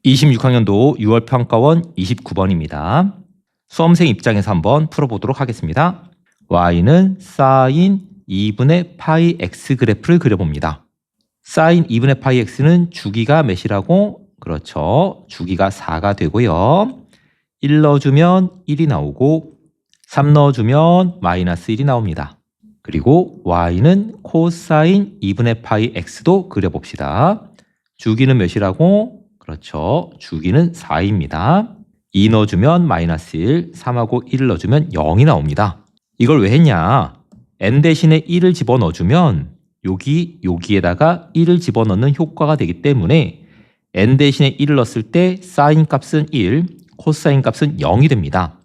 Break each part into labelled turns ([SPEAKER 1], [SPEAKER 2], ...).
[SPEAKER 1] 26학년도 6월 평가원 29번입니다. 수험생 입장에서 한번 풀어보도록 하겠습니다. y는 sin 2분의 파이 x 그래프를 그려봅니다. sin 2분의 파이 x는 주기가 몇이라고? 그렇죠. 주기가 4가 되고요. 1 넣어주면 1이 나오고 3 넣어주면 마이너스 1이 나옵니다. 그리고 y는 코사인 2분의 파이 x도 그려봅시다. 주기는 몇이라고? 그렇죠. 주기는 4입니다. 2 넣어주면 마이너스 1, 3하고 1을 넣어주면 0이 나옵니다. 이걸 왜 했냐? n 대신에 1을 집어넣어주면 여기에다가 1을 집어넣는 효과가 되기 때문에 n 대신에 1을 넣었을 때 사인 값은 1, 코사인 값은 0이 됩니다.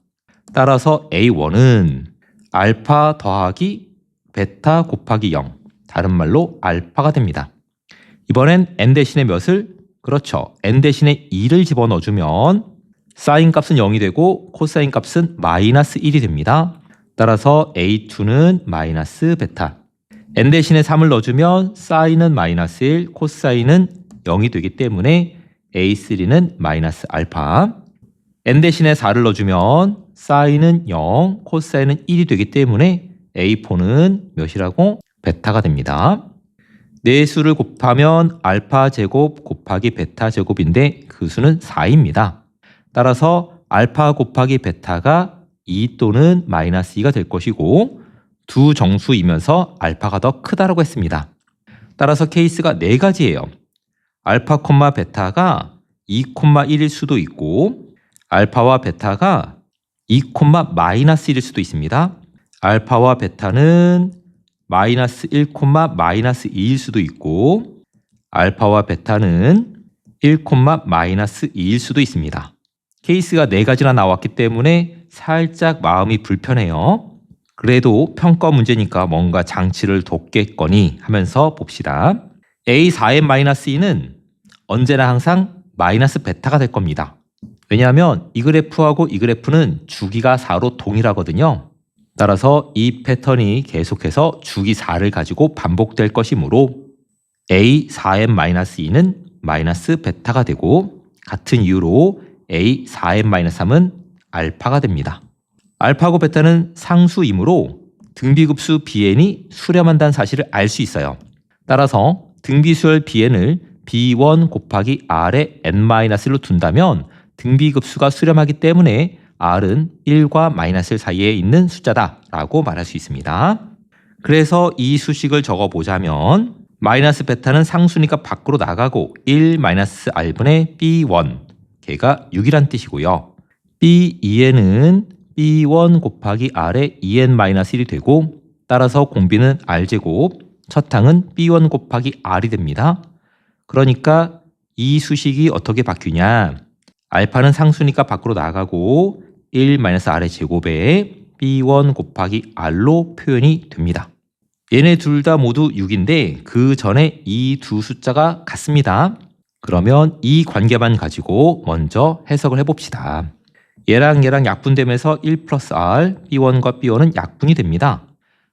[SPEAKER 1] 따라서 A1은 알파 더하기 베타 곱하기 0, 다른 말로 알파가 됩니다. 이번엔 n 대신에 몇을? 그렇죠. n 대신에 2를 집어넣어주면 사인 값은 0이 되고 코사인 값은 마이너스 1이 됩니다. 따라서 A2는 마이너스 베타. n 대신에 3을 넣어주면 사인은 마이너스 1, 코사인은 0이 되기 때문에 A3는 마이너스 알파. n 대신에 4를 넣어주면 사인은 0, 코사인은 1이 되기 때문에 A4는 몇이라고? 베타가 됩니다. 네 수를 곱하면 알파 제곱 곱하기 베타 제곱인데 그 수는 4입니다. 따라서 알파 곱하기 베타가 2 또는 마이너스 2가 될 것이고 두 정수이면서 알파가 더 크다라고 했습니다. 따라서 케이스가 4가지예요. 알파, 베타가 2, 1일 수도 있고 알파와 베타가 2, 마이너스 1일 수도 있습니다. 알파와 베타는 마이너스 1, 마이너스 2일 수도 있고 알파와 베타는 1, 마이너스 2일 수도 있습니다. 케이스가 4가지나 나왔기 때문에 살짝 마음이 불편해요. 그래도 평가 문제니까 뭔가 장치를 뒀겠거니 하면서 봅시다. A4n-2는 언제나 항상 마이너스 베타가 될 겁니다. 왜냐하면 이 그래프하고 이 그래프는 주기가 4로 동일하거든요. 따라서 이 패턴이 계속해서 주기 4를 가지고 반복될 것이므로 A4n-2는 마이너스 베타가 되고 같은 이유로 A4n-3은 알파가 됩니다. 알파고 베타는 상수이므로 등비급수 bn이 수렴한다는 사실을 알 수 있어요. 따라서 등비수열 bn을 b1 곱하기 r의 n-1로 둔다면 등비급수가 수렴하기 때문에 r은 1과 마이너스 1 사이에 있는 숫자다라고 말할 수 있습니다. 그래서 이 수식을 적어보자면 마이너스 베타는 상수니까 밖으로 나가고 1 마이너스 r분의 b1 걔가 6이란 뜻이고요. b2n은 b1 곱하기 r의 2n-1이 되고 따라서 공비는 r제곱, 첫 항은 b1 곱하기 r이 됩니다. 그러니까 이 수식이 어떻게 바뀌냐? 알파는 상수니까 밖으로 나가고 1-r의 제곱에 b1 곱하기 r로 표현이 됩니다. 얘네 둘 다 모두 6인데 그 전에 이 두 숫자가 같습니다. 그러면 이 관계만 가지고 먼저 해석을 해봅시다. 얘랑 약분되면서 1 플러스 r, b1과 b1은 약분이 됩니다.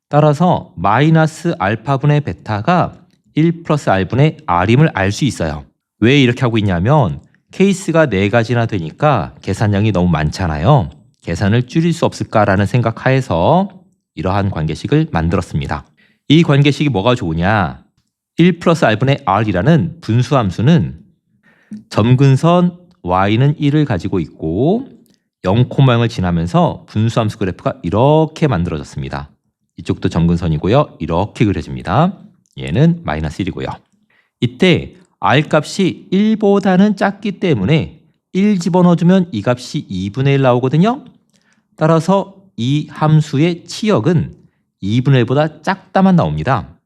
[SPEAKER 1] 따라서 마이너스 알파분의 베타가 1 플러스 r분의 r임을 알 수 있어요. 왜 이렇게 하고 있냐면 케이스가 4가지나 되니까 계산량이 너무 많잖아요. 계산을 줄일 수 없을까라는 생각하에서 이러한 관계식을 만들었습니다. 이 관계식이 뭐가 좋으냐? 1 플러스 r분의 r이라는 분수함수는 점근선 y는 1을 가지고 있고 0,0을 지나면서 분수함수 그래프가 이렇게 만들어졌습니다. 이쪽도 점근선이고요. 이렇게 그려집니다. 얘는 마이너스 1이고요. 이때 r 값이 1보다는 작기 때문에 1 집어넣어주면 이 값이 2분의 1 나오거든요. 따라서 이 함수의 치역은 2분의 1보다 작다만 나옵니다.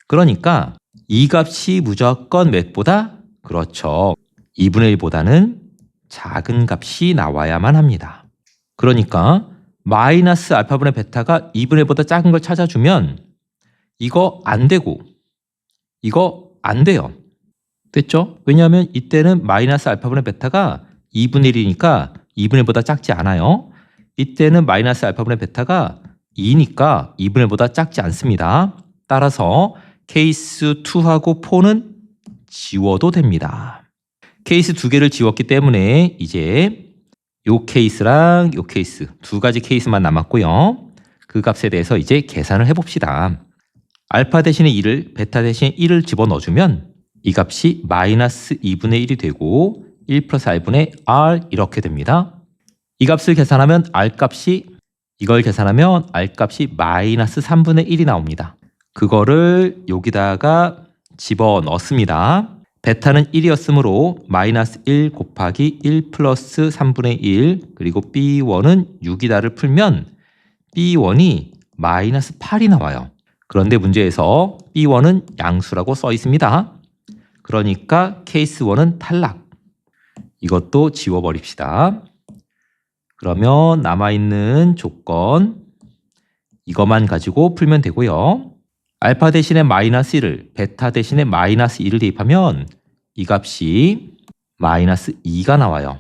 [SPEAKER 1] 그러니까 이 값이 무조건 몇보다? 그렇죠. 2분의 1보다는 작은 값이 나와야만 합니다. 그러니까 마이너스 알파분의 베타가 2분의 1보다 작은 걸 찾아주면 이거 안 되고 이거 안 돼요. 됐죠? 왜냐하면 이때는 마이너스 알파분의 베타가 2분의 1이니까 2분의 1보다 작지 않아요. 이때는 마이너스 알파분의 베타가 2니까 2분의 1보다 작지 않습니다. 따라서 케이스 2하고 4는 지워도 됩니다. 케이스 두 개를 지웠기 때문에 이제 요 케이스랑 요 케이스 두 가지 케이스만 남았고요. 그 값에 대해서 이제 계산을 해봅시다. 알파 대신에 2를 베타 대신에 1을 집어넣어주면 이 값이 마이너스 2분의 1이 되고 1 플러스 r분의 r 이렇게 됩니다. 이 값을 계산하면 이걸 계산하면 r 값이 마이너스 3분의 1이 나옵니다. 그거를 여기다가 집어넣습니다. 베타는 1이었으므로 마이너스 1 곱하기 1 플러스 3분의 1 그리고 B1은 6이다를 풀면 B1이 마이너스 8이 나와요. 그런데 문제에서 B1은 양수라고 써 있습니다. 그러니까 케이스 1은 탈락. 이것도 지워버립시다. 그러면 남아있는 조건 이것만 가지고 풀면 되고요. 알파 대신에 마이너스 1을 베타 대신에 마이너스 2를 대입하면 이 값이 마이너스 2가 나와요.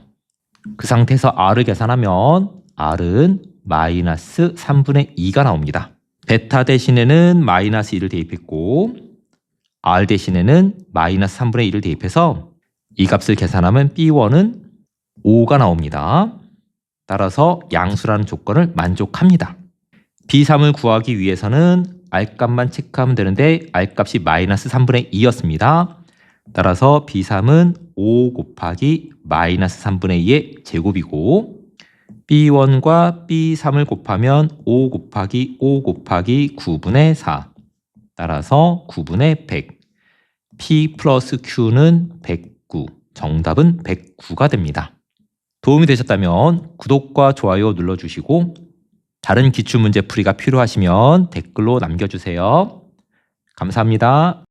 [SPEAKER 1] 그 상태에서 r을 계산하면 r은 마이너스 3분의 2가 나옵니다. 베타 대신에는 마이너스 2를 대입했고 r 대신에는 마이너스 3분의 1을 대입해서 이 값을 계산하면 B1은 5가 나옵니다. 따라서 양수라는 조건을 만족합니다. B3을 구하기 위해서는 R값만 체크하면 되는데 R값이 마이너스 3분의 2였습니다. 따라서 B3은 5 곱하기 마이너스 3분의 2의 제곱이고 B1과 B3을 곱하면 5 곱하기 5 곱하기 9분의 4 따라서 9분의 100 P 플러스 Q는 109 정답은 109가 됩니다. 도움이 되셨다면 구독과 좋아요 눌러주시고 다른 기출문제 풀이가 필요하시면 댓글로 남겨주세요. 감사합니다.